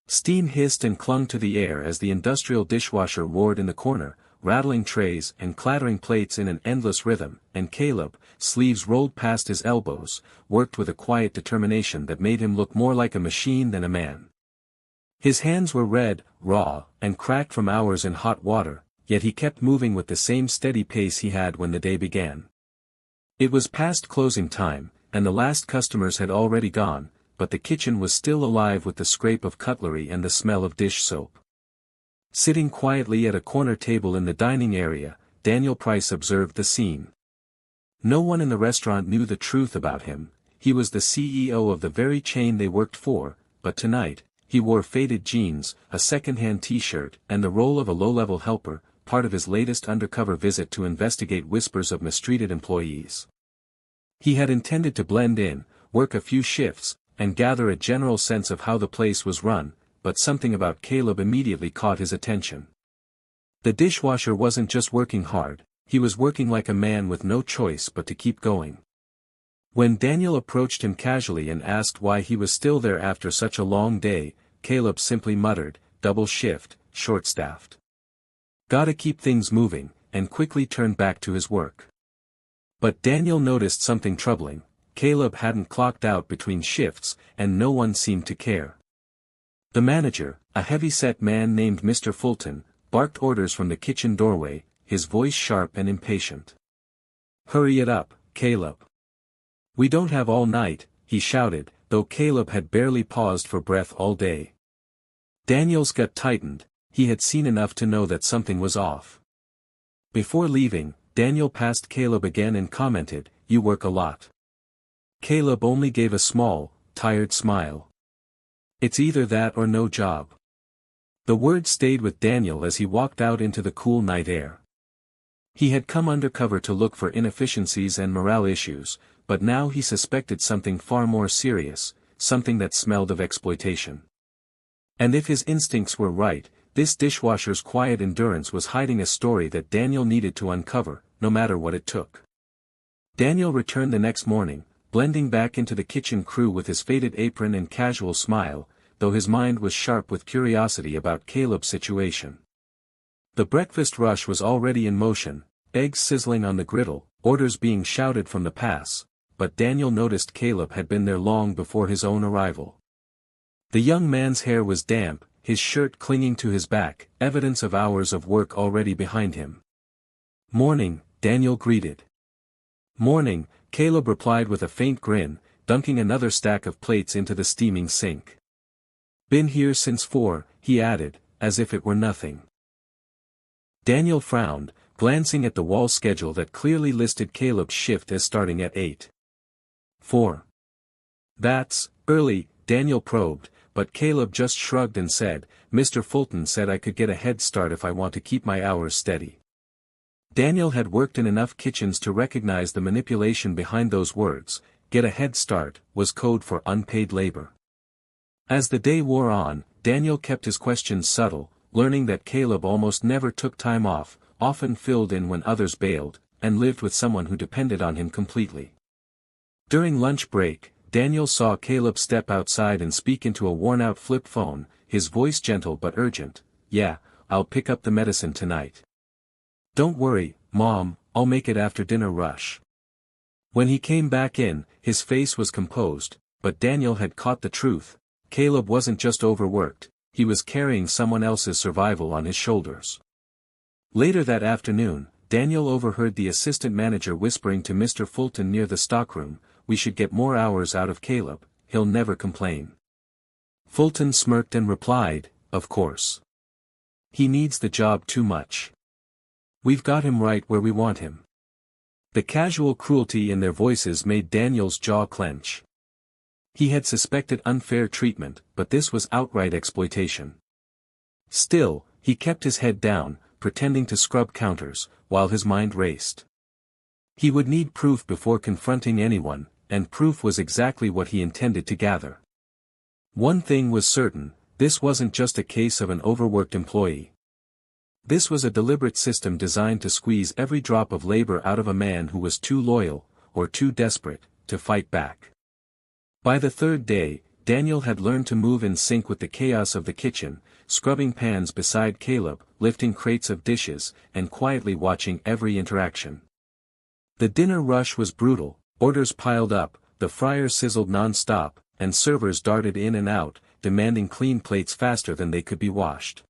Steam hissed and clung to the air as the industrial dishwasher roared in the corner, rattling trays and clattering plates in an endless rhythm, and Caleb, sleeves rolled past his elbows, worked with a quiet determination that made him look more like a machine than a man. His hands were red, raw, and cracked from hours in hot water, yet he kept moving with the same steady pace he had when the day began. It was past closing time, and the last customers had already gone, but the kitchen was still alive with the scrape of cutlery and the smell of dish soap. Sitting quietly at a corner table in the dining area, Daniel Price observed the scene. No one in the restaurant knew the truth about him. He was the CEO of the very chain they worked for, but tonight, he wore faded jeans, a second-hand t-shirt, and the role of a low-level helper, part of his latest undercover visit to investigate whispers of mistreated employees. He had intended to blend in, work a few shifts, and gather a general sense of how the place was run, but something about Caleb immediately caught his attention. The dishwasher wasn't just working hard, he was working like a man with no choice but to keep going. When Daniel approached him casually and asked why he was still there after such a long day, Caleb simply muttered, "Double shift, short-staffed. Gotta keep things moving," and quickly turned back to his work. But Daniel noticed something troubling. Caleb hadn't clocked out between shifts, and no one seemed to care. The manager, a heavy-set man named Mr. Fulton, barked orders from the kitchen doorway, his voice sharp and impatient. "Hurry it up, Caleb. We don't have all night," he shouted, though Caleb had barely paused for breath all day. Daniel's gut tightened. He had seen enough to know that something was off. Before leaving, Daniel passed Caleb again and commented, "You work a lot." Caleb only gave a small, tired smile. "It's either that or no job." The word stayed with Daniel as he walked out into the cool night air. He had come undercover to look for inefficiencies and morale issues, but now he suspected something far more serious, something that smelled of exploitation. And if his instincts were right, this dishwasher's quiet endurance was hiding a story that Daniel needed to uncover, no matter what it took. Daniel returned the next morning, blending back into the kitchen crew with his faded apron and casual smile, though his mind was sharp with curiosity about Caleb's situation. The breakfast rush was already in motion, eggs sizzling on the griddle, orders being shouted from the pass, but Daniel noticed Caleb had been there long before his own arrival. The young man's hair was damp, his shirt clinging to his back, evidence of hours of work already behind him. "Morning," Daniel greeted. "Morning," Caleb replied with a faint grin, dunking another stack of plates into the steaming sink. "Been here since 4, he added, as if it were nothing. Daniel frowned, glancing at the wall schedule that clearly listed Caleb's shift as starting at 8:04. "That's early," Daniel probed, but Caleb just shrugged and said, "Mr. Fulton said I could get a head start if I want to keep my hours steady." Daniel had worked in enough kitchens to recognize the manipulation behind those words. Get a head start was code for unpaid labor. As the day wore on, Daniel kept his questions subtle, learning that Caleb almost never took time off, often filled in when others bailed, and lived with someone who depended on him completely. During lunch break, Daniel saw Caleb step outside and speak into a worn-out flip phone, his voice gentle but urgent. "Yeah, I'll pick up the medicine tonight. Don't worry, Mom, I'll make it after dinner rush." When he came back in, his face was composed, but Daniel had caught the truth. Caleb wasn't just overworked, he was carrying someone else's survival on his shoulders. Later that afternoon, Daniel overheard the assistant manager whispering to Mr. Fulton near the stockroom, "We should get more hours out of Caleb, he'll never complain." Fulton smirked and replied, "Of course. He needs the job too much. We've got him right where we want him." The casual cruelty in their voices made Daniel's jaw clench. He had suspected unfair treatment, but this was outright exploitation. Still, he kept his head down, pretending to scrub counters, while his mind raced. He would need proof before confronting anyone, and proof was exactly what he intended to gather. One thing was certain, this wasn't just a case of an overworked employee. This was a deliberate system designed to squeeze every drop of labor out of a man who was too loyal, or too desperate, to fight back. By the third day, Daniel had learned to move in sync with the chaos of the kitchen, scrubbing pans beside Caleb, lifting crates of dishes, and quietly watching every interaction. The dinner rush was brutal, orders piled up, the fryer sizzled non-stop, and servers darted in and out, demanding clean plates faster than they could be washed.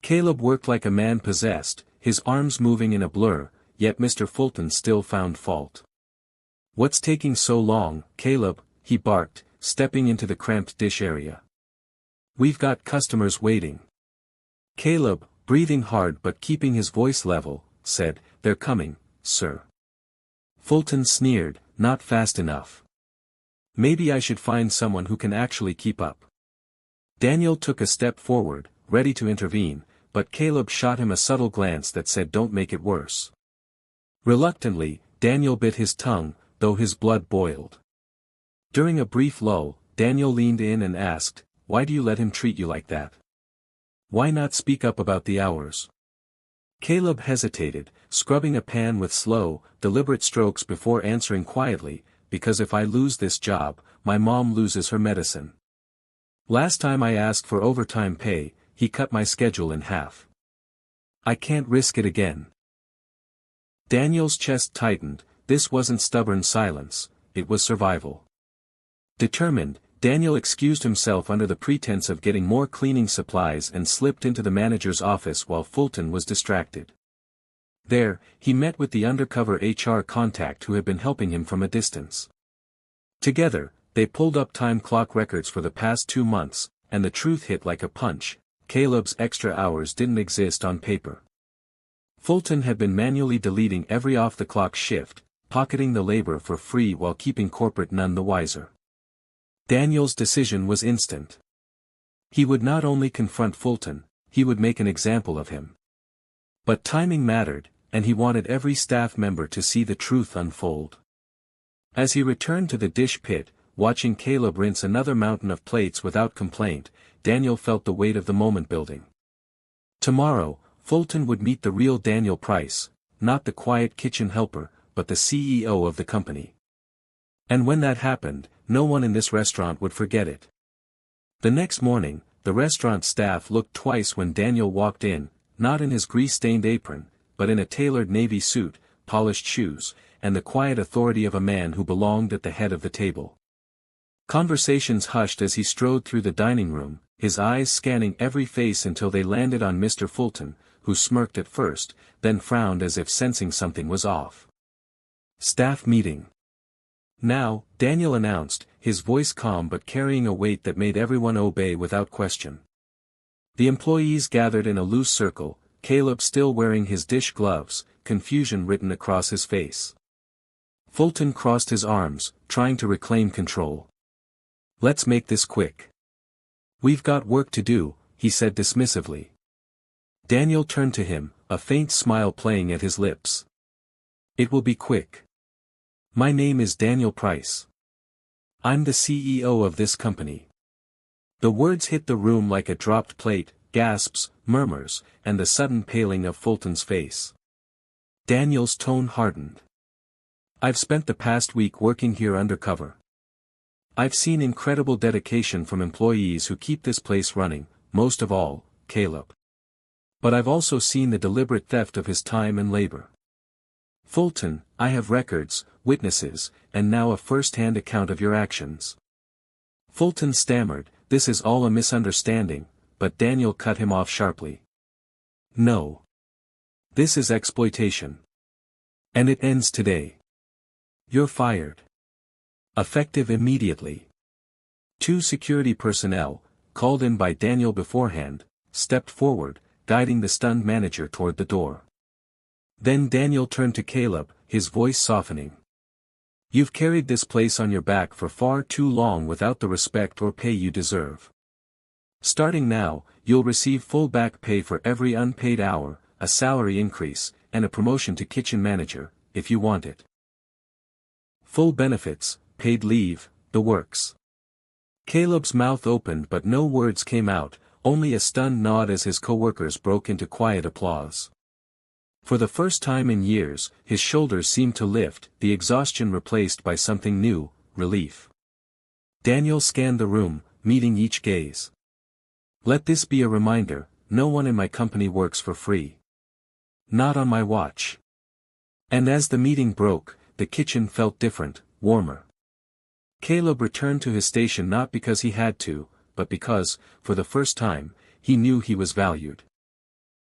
Caleb worked like a man possessed, his arms moving in a blur, yet Mr. Fulton still found fault. "What's taking so long, Caleb?" he barked, stepping into the cramped dish area. "We've got customers waiting." Caleb, breathing hard but keeping his voice level, said, "They're coming, sir." Fulton sneered, "Not fast enough. Maybe I should find someone who can actually keep up." Daniel took a step forward, ready to intervene, but Caleb shot him a subtle glance that said, "Don't make it worse." Reluctantly, Daniel bit his tongue, though his blood boiled. During a brief lull, Daniel leaned in and asked, "Why do you let him treat you like that? Why not speak up about the hours?" Caleb hesitated, scrubbing a pan with slow, deliberate strokes before answering quietly, "Because if I lose this job, my mom loses her medicine. Last time I asked for overtime pay, he cut my schedule in half. I can't risk it again." Daniel's chest tightened. This wasn't stubborn silence, it was survival. Determined, Daniel excused himself under the pretense of getting more cleaning supplies and slipped into the manager's office while Fulton was distracted. There, he met with the undercover HR contact who had been helping him from a distance. Together, they pulled up time clock records for the past 2 months, and the truth hit like a punch: Caleb's extra hours didn't exist on paper. Fulton had been manually deleting every off-the-clock shift, pocketing the labor for free while keeping corporate none the wiser. Daniel's decision was instant. He would not only confront Fulton, he would make an example of him. But timing mattered, and he wanted every staff member to see the truth unfold. As he returned to the dish pit, watching Caleb rinse another mountain of plates without complaint, Daniel felt the weight of the moment building. Tomorrow, Fulton would meet the real Daniel Price, not the quiet kitchen helper, but the CEO of the company. And when that happened, no one in this restaurant would forget it. The next morning, the restaurant staff looked twice when Daniel walked in, not in his grease-stained apron, but in a tailored navy suit, polished shoes, and the quiet authority of a man who belonged at the head of the table. Conversations hushed as he strode through the dining room, his eyes scanning every face until they landed on Mr. Fulton, who smirked at first, then frowned as if sensing something was off. "Staff meeting. Now," Daniel announced, his voice calm but carrying a weight that made everyone obey without question. The employees gathered in a loose circle, Caleb still wearing his dish gloves, confusion written across his face. Fulton crossed his arms, trying to reclaim control. "Let's make this quick. We've got work to do," he said dismissively. Daniel turned to him, a faint smile playing at his lips. "It will be quick. My name is Daniel Price. I'm the CEO of this company." The words hit the room like a dropped plate, gasps, murmurs, and the sudden paling of Fulton's face. Daniel's tone hardened. "I've spent the past week working here undercover. I've seen incredible dedication from employees who keep this place running, most of all, Caleb. But I've also seen the deliberate theft of his time and labor. Fulton, I have records, witnesses, and now a first-hand account of your actions." Fulton stammered, "This is all a misunderstanding," but Daniel cut him off sharply. "No. This is exploitation. And it ends today. You're fired. Effective immediately." 2 security personnel, called in by Daniel beforehand, stepped forward, guiding the stunned manager toward the door. Then Daniel turned to Caleb, his voice softening. "You've carried this place on your back for far too long without the respect or pay you deserve. Starting now, you'll receive full back pay for every unpaid hour, a salary increase, and a promotion to kitchen manager, if you want it. Full benefits, paid leave, the works." Caleb's mouth opened but no words came out, only a stunned nod as his coworkers broke into quiet applause. For the first time in years, his shoulders seemed to lift, the exhaustion replaced by something new, relief. Daniel scanned the room, meeting each gaze. Let this be a reminder, no one in my company works for free. Not on my watch. And as the meeting broke, the kitchen felt different, warmer. Caleb returned to his station not because he had to, but because, for the first time, he knew he was valued.